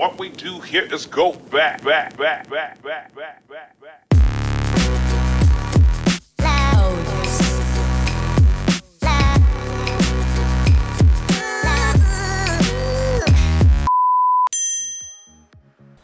What we do here is go back.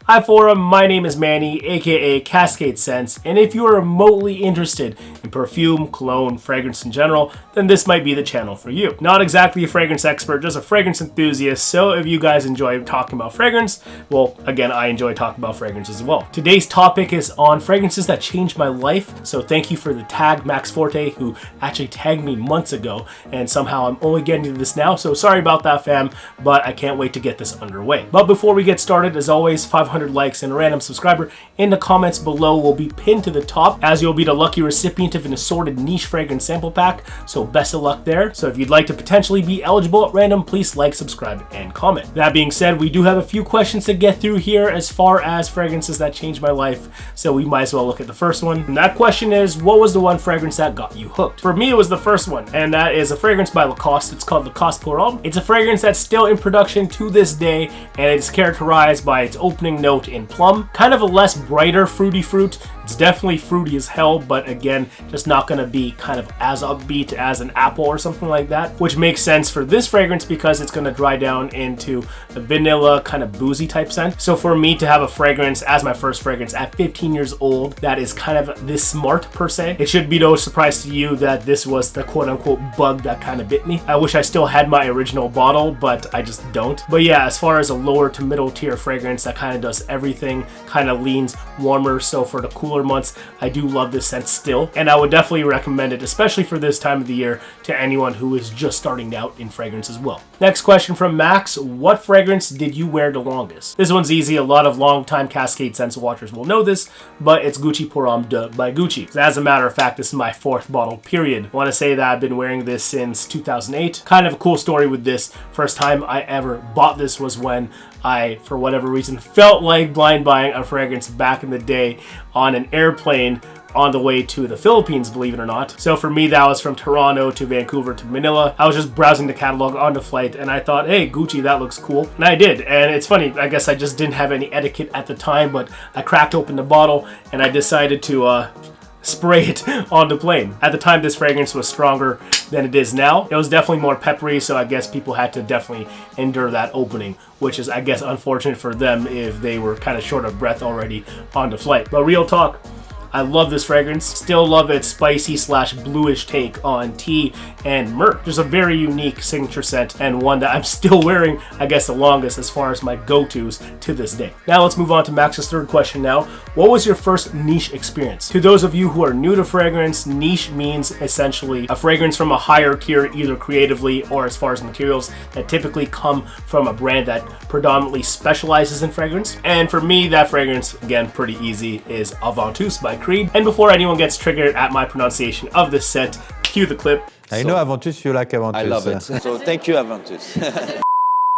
Hi Forum, my name is Manny, aka CascadeScents, and if you are remotely interested in perfume, cologne, fragrance in general, then this might be the channel for you. Not exactly a fragrance expert, just a fragrance enthusiast, so if you guys enjoy talking about fragrance, well, again, I enjoy talking about fragrance as well. Today's topic is on fragrances that changed my life, so thank you for the tag, Max Forte, who actually tagged me months ago, and somehow I'm only getting to this now, so sorry about that, fam, but I can't wait to get this underway. But before we get started, as always, 500 likes and a random subscriber in the comments below will be pinned to the top, as you'll be the lucky recipient of an assorted niche fragrance sample pack, so best of luck there. So if you'd like to potentially be eligible at random, please like, subscribe, and comment. That being said, we do have a few questions to get through here as far as fragrances that changed my life, so we might as well look at the first one. And that question is, what was the one fragrance that got you hooked? For me, it was the first one, and that is a fragrance by Lacoste. It's called Lacoste Portal. It's a fragrance that's still in production to this day, and it's characterized by its opening note in plum, kind of a less brighter fruity fruit. It's definitely fruity as hell, but again, just not going to be kind of as upbeat as an apple or something like that, which makes sense for this fragrance because it's going to dry down into a vanilla kind of boozy type scent. So for me to have a fragrance as my first fragrance at 15 years old that is kind of this smart per se, it should be no surprise to you that this was the quote unquote bug that kind of bit me. I wish I still had my original bottle, but I just don't. But yeah, as far as a lower to middle tier fragrance that kind of does everything, kind of leans warmer, so for the cooler months, I do love this scent still, and I would definitely recommend it, especially for this time of the year, to anyone who is just starting out in fragrance as well. Next question from Max, what fragrance did you wear the longest? This one's easy, a lot of long-time CascadeScents watchers will know this, but it's Gucci Pour Homme de by Gucci. As a matter of fact, this is my 4th bottle, period. I want to say that I've been wearing this since 2008. Kind of a cool story with this. First time I ever bought this was when I, for whatever reason, felt like blind buying a fragrance back in the day on an airplane on the way to the Philippines, believe it or not. So for me, that was from Toronto to Vancouver to Manila. I was just browsing the catalog on the flight and I thought, hey, Gucci, that looks cool. And I did. And it's funny, I guess I just didn't have any etiquette at the time, but I cracked open the bottle and I decided to spray it on the plane. At the time, this fragrance was stronger than it is now. It was definitely more peppery, so I guess people had to definitely endure that opening, which is, I guess, unfortunate for them if they were kind of short of breath already on the flight. But real talk, I love this fragrance. Still love its spicy / bluish take on tea and myrrh. Just a very unique signature scent and one that I'm still wearing, I guess, the longest as far as my go-tos to this day. Now let's move on to Max's third question now. What was your first niche experience? To those of you who are new to fragrance, niche means essentially a fragrance from a higher tier, either creatively or as far as materials, that typically come from a brand that predominantly specializes in fragrance. And for me, that fragrance, again, pretty easy, is Aventus by Creed. And before anyone gets triggered at my pronunciation of this scent, cue the clip. I know Aventus, you like Aventus. I love it. So thank you, Aventus.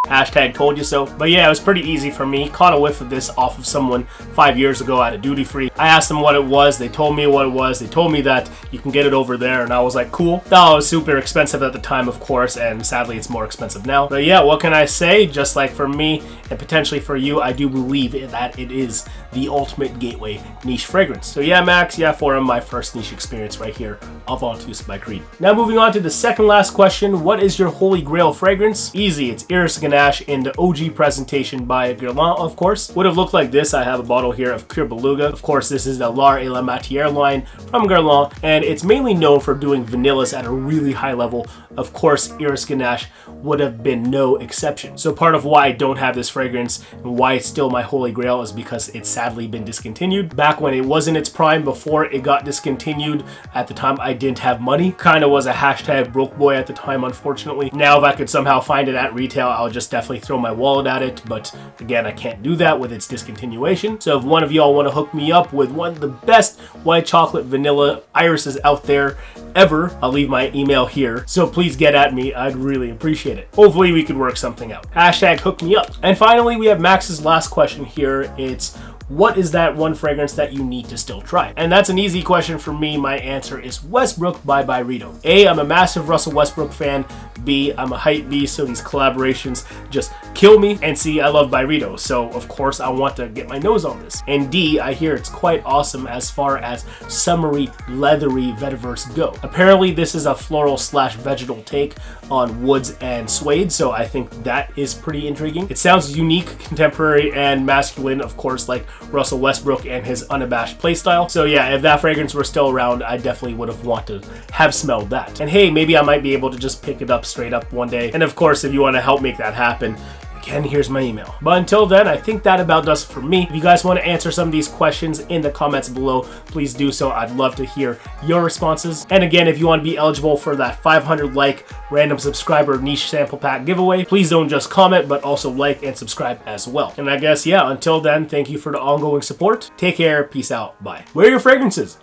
Hashtag told you so. But yeah, it was pretty easy for me. Caught a whiff of this off of someone 5 years ago at a duty free. I asked them what it was. They told me what it was. They told me that you can get it over there. And I was like, cool. That was super expensive at the time, of course. And sadly, it's more expensive now. But yeah, what can I say? Just like for me and potentially for you, I do believe that it is the ultimate gateway niche fragrance. So yeah, Max, yeah, for my first niche experience right here, Aventus by Creed. Now moving on to the second last question. What is your holy grail fragrance? Easy. It's Iris Ganache in the OG presentation by Guerlain, of course. Would have looked like this. I have a bottle here of Pure Beluga. Of course, this is the L'Art et la Matière line from Guerlain, and it's mainly known for doing vanillas at a really high level. Of course, Iris Ganache would have been no exception. So part of why I don't have this fragrance and why it's still my holy grail is because it's sadly been discontinued. Back when it was in its prime, before it got discontinued, at the time I didn't have money. Kind of was a hashtag broke boy at the time, unfortunately. Now if I could somehow find it at retail, I'll just definitely throw my wallet at it, but again, I can't do that with its discontinuation. So if one of y'all want to hook me up with one of the best white chocolate vanilla irises out there ever, I'll leave my email here, so please get at me. I'd really appreciate it. Hopefully we could work something out. Hashtag hook me up. And finally, we have Max's last question here. It's, what is that one fragrance that you need to still try? And that's an easy question for me. My answer is Westbrook by BYREDO. A, I'm a massive Russell Westbrook fan. B, I'm a hype beast, so these collaborations just kill me. And C, I love BYREDO, so of course I want to get my nose on this. And D, I hear it's quite awesome as far as summery, leathery vetiverse go. Apparently this is a floral / vegetal take on woods and suede, so I think that is pretty intriguing. It sounds unique, contemporary, and masculine, of course, like Russell Westbrook and his unabashed playstyle. So yeah, if that fragrance were still around, I definitely would have wanted to have smelled that. And hey, maybe I might be able to just pick it up straight up one day. And of course, if you want to help make that happen, again, here's my email. But until then, I think that about does it for me. If you guys want to answer some of these questions in the comments below, please do so. I'd love to hear your responses. And again, if you want to be eligible for that 500 like random subscriber niche sample pack giveaway, please don't just comment, but also like and subscribe as well. And I guess, yeah, until then, thank you for the ongoing support. Take care, peace out, bye. Where are your fragrances?